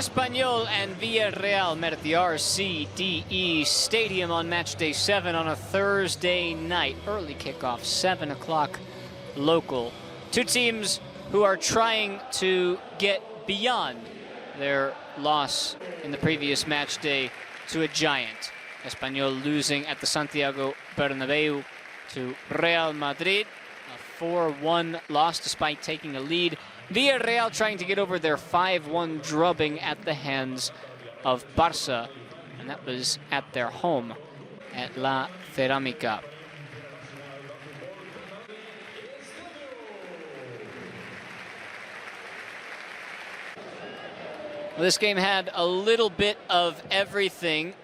Espanyol and Villarreal met at the RCDE Stadium on match day 7 on a Thursday night. Early kickoff, 7 o'clock local. Two teams who are trying to get beyond their loss in the previous match day to a giant. Espanyol losing at the Santiago Bernabeu to Real Madrid. A 4-1 loss despite taking a lead. Villarreal trying to get over their 5-1 drubbing at the hands of Barça, and that was at their home at La Ceramica. Well, this game had a little bit of everything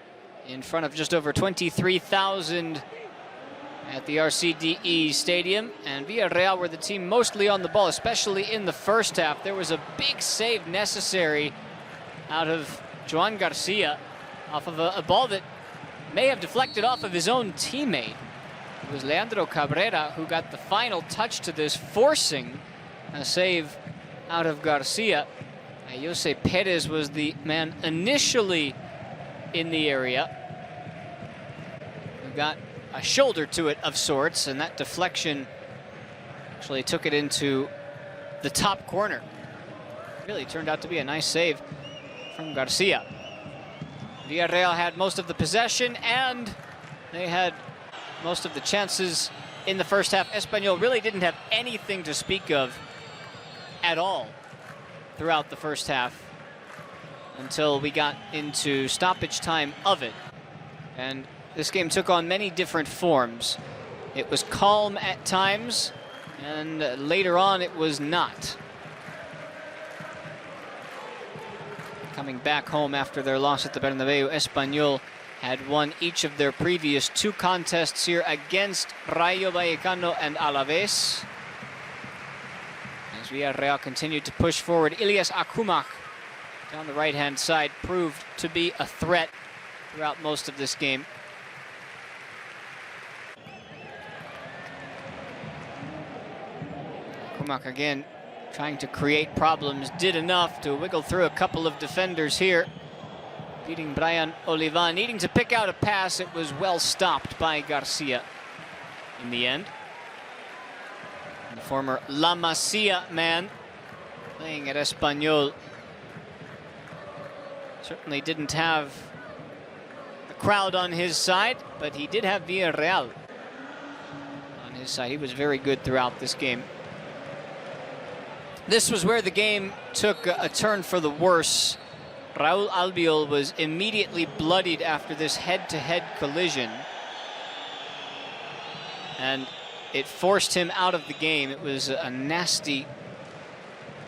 in front of just over 23,000 at the RCDE Stadium, and Villarreal were the team mostly on the ball, especially in the first half. There was a big save necessary out of Joan Garcia off of a ball that may have deflected off of his own teammate. It was Leandro Cabrera who got the final touch to this, forcing a save out of Garcia. Jose Perez was the man initially in the area who got a shoulder to it of sorts, and that deflection actually took it into the top corner. Really turned out to be a nice save from Garcia. Villarreal had most of the possession, and they had most of the chances in the first half. Espanyol really didn't have anything to speak of at all throughout the first half until we got into stoppage time of it. And this game took on many different forms. It was calm at times, and later on it was not. Coming back home after their loss at the Bernabeu, Espanyol had won each of their previous 2 contests here against Rayo Vallecano and Alaves. As Villarreal continued to push forward, Ilyas Akumach down the right-hand side proved to be a threat throughout most of this game. Akumach again trying to create problems, did enough to wiggle through a couple of defenders here, beating Brian Olivan, needing to pick out a pass. It was well stopped by Garcia in the end. And the former La Masia man playing at Espanyol certainly didn't have the crowd on his side, but he did have Villarreal on his side. He was very good throughout this game. This was where the game took a turn for the worse. Raul Albiol was immediately bloodied after this head-to-head collision, and it forced him out of the game. It was a nasty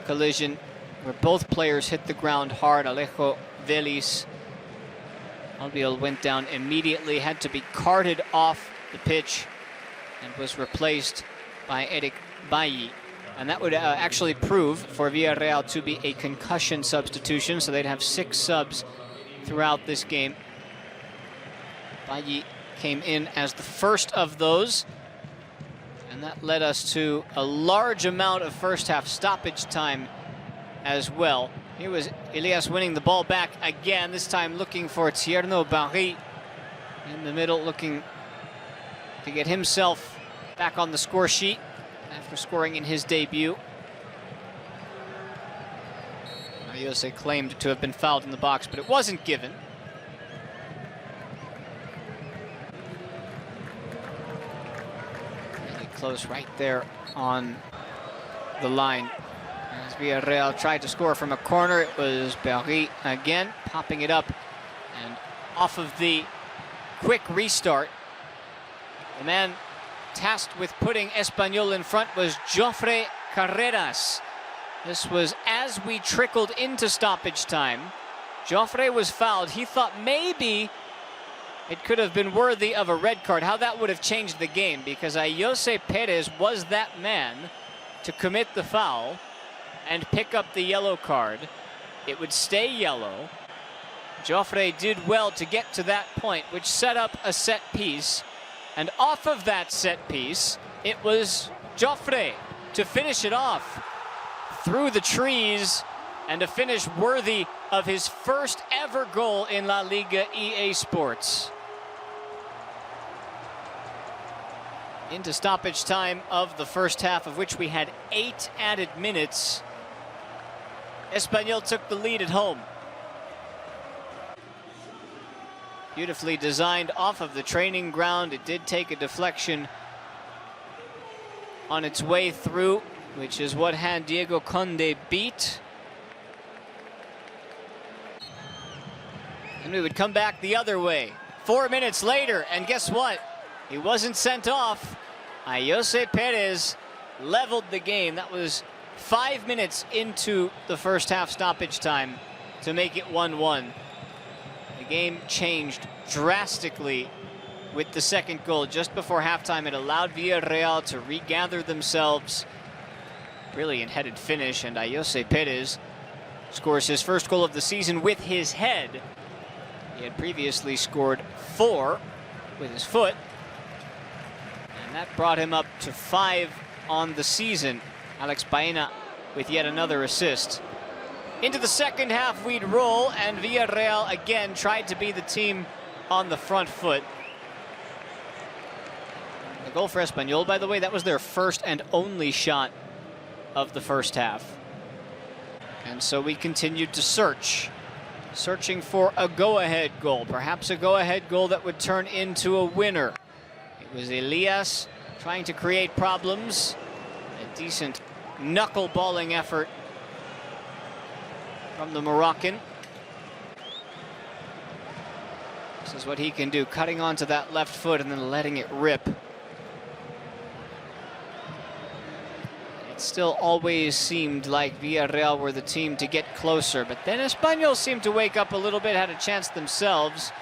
collision where both players hit the ground hard. Alejo Vélez. Albiol went down immediately, had to be carted off the pitch, and was replaced by Eric Bailly. And that would actually prove for Villarreal to be a concussion substitution, so they'd have 6 subs throughout this game. Bailly came in as the first of those, and that led us to a large amount of first half stoppage time as well. Here was Elias winning the ball back again, this time looking for Tierno Barry in the middle, looking to get himself back on the score sheet after scoring in his debut. Jose claimed to have been fouled in the box, but it wasn't given. Really close right there on the line. As Villarreal tried to score from a corner, it was Barry again, popping it up, and off of the quick restart, the man tasked with putting Espanyol in front was Jofre Carreras. This was as we trickled into stoppage time. Jofre was fouled. He thought maybe it could have been worthy of a red card. How that would have changed the game, because Jose Perez was that man to commit the foul and pick up the yellow card. It would stay yellow. Jofre did well to get to that point, which set up a set piece. And off of that set piece, it was Jofre to finish it off through the trees and a finish worthy of his first ever goal in La Liga EA Sports. Into stoppage time of the first half, of which we had 8 added minutes. Espanyol took the lead at home. Beautifully designed off of the training ground. It did take a deflection on its way through, which is what had Diego Conde beat. And we would come back the other way 4 minutes later, and guess what? He wasn't sent off. Jose Perez leveled the game. That was 5 minutes into the first half stoppage time to make it 1-1. The game changed drastically with the second goal just before halftime. It allowed Villarreal to regather themselves. Brilliant headed finish, and Jose Perez scores his first goal of the season with his head. He had previously scored 4 with his foot, and that brought him up to 5 on the season. Alex Baena with yet another assist. Into the second half we'd roll, and Villarreal again tried to be the team on the front foot. The goal for Espanyol, by the way, that was their first and only shot of the first half. And so we continued to searching for a go-ahead goal, perhaps a go-ahead goal that would turn into a winner. It was Elias trying to create problems. A decent knuckle-balling effort from the Moroccan. This is what he can do, cutting onto that left foot and then letting it rip. It still always seemed like Villarreal were the team to get closer, but then Espanyol seemed to wake up a little bit, had a chance themselves.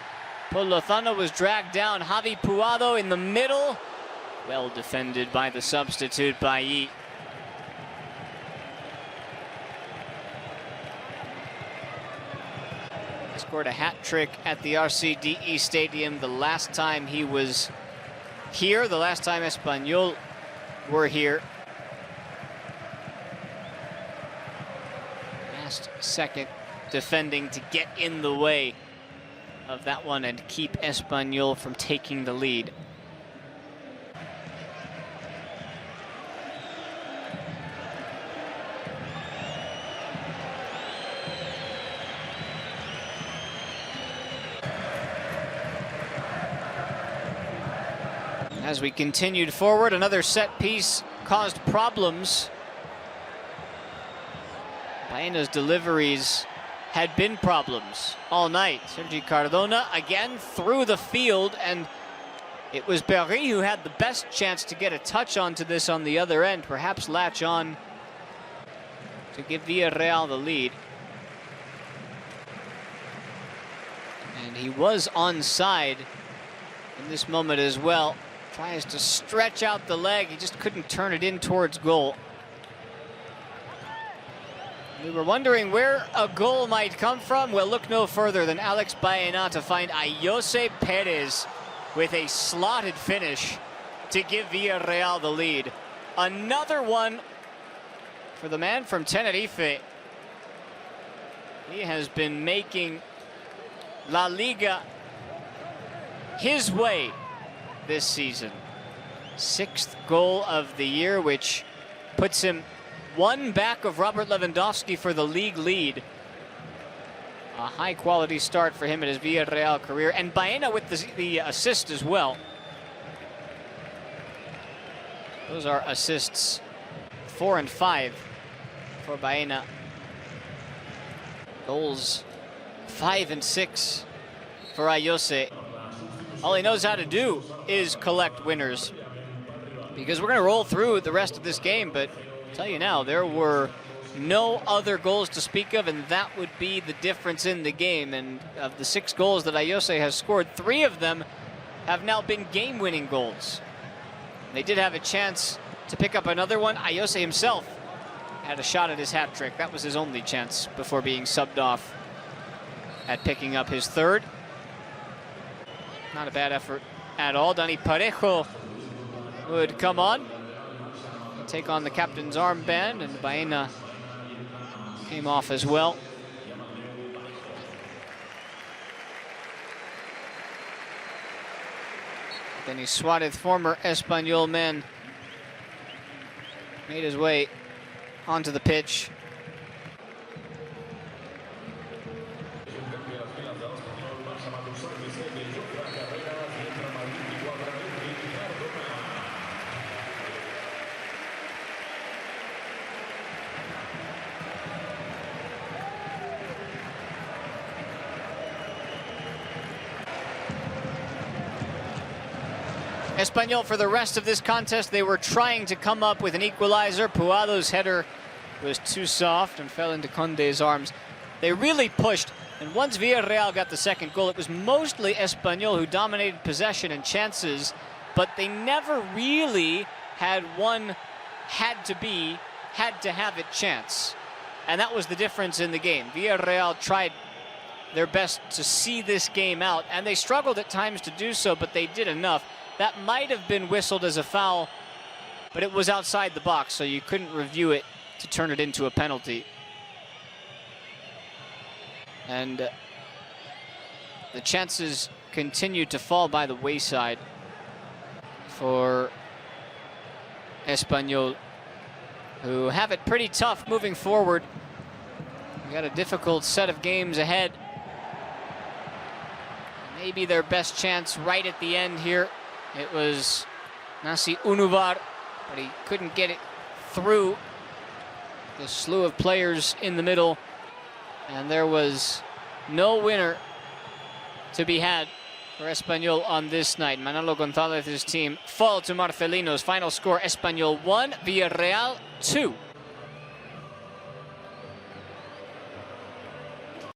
Paul Lozano was dragged down. Javi Puado in the middle. Well defended by the substitute, Bailly. Scored a hat trick at the RCDE Stadium the last time he was here, the last time Espanyol were here. Last second defending to get in the way of that one and keep Espanyol from taking the lead. As we continued forward, another set piece caused problems. Baena's deliveries had been problems all night. Sergi Cardona again through the field, and it was Berry who had the best chance to get a touch onto this on the other end, perhaps latch on to give Villarreal the lead. And he was onside in this moment as well. Tries to stretch out the leg, he just couldn't turn it in towards goal. We were wondering where a goal might come from. Well, look no further than Alex Baena to find Jose Perez with a slotted finish to give Villarreal the lead. Another one for the man from Tenerife. He has been making La Liga his way this season. 6th goal of the year, which puts him 1 back of Robert Lewandowski for the league lead. A high quality start for him in his Villarreal career, and Baena with the assist as well. Those are assists 4 and 5 for Baena. Goals 5 and 6 for Jose. All he knows how to do is collect winners, because we're going to roll through the rest of this game, but I'll tell you now, there were no other goals to speak of, and that would be the difference in the game. And of the 6 goals that Jose has scored, 3 of them have now been game-winning goals. They did have a chance to pick up another one. Jose himself had a shot at his hat trick. That was his only chance before being subbed off at picking up his 3rd. Not a bad effort at all. Dani Parejo would come on, take on the captain's armband, and Baena came off as well. Denis Suarez, former Espanyol man, made his way onto the pitch. Espanyol, for the rest of this contest, they were trying to come up with an equalizer. Puado's header was too soft and fell into Conde's arms. They really pushed, and once Villarreal got the second goal, it was mostly Espanyol who dominated possession and chances, but they never really had one had to have it chance. And that was the difference in the game. Villarreal tried their best to see this game out, and they struggled at times to do so, but they did enough. That might have been whistled as a foul, but it was outside the box, so you couldn't review it to turn it into a penalty. And the chances continued to fall by the wayside for Espanyol, who have it pretty tough moving forward. We got a difficult set of games ahead. Maybe their best chance right at the end here. It was Nasi Unuvar, but he couldn't get it through the slew of players in the middle. And there was no winner to be had for Espanyol on this night. Manolo Gonzalez's team fall to Marcelino's. Final score, Espanyol 1, Villarreal 2.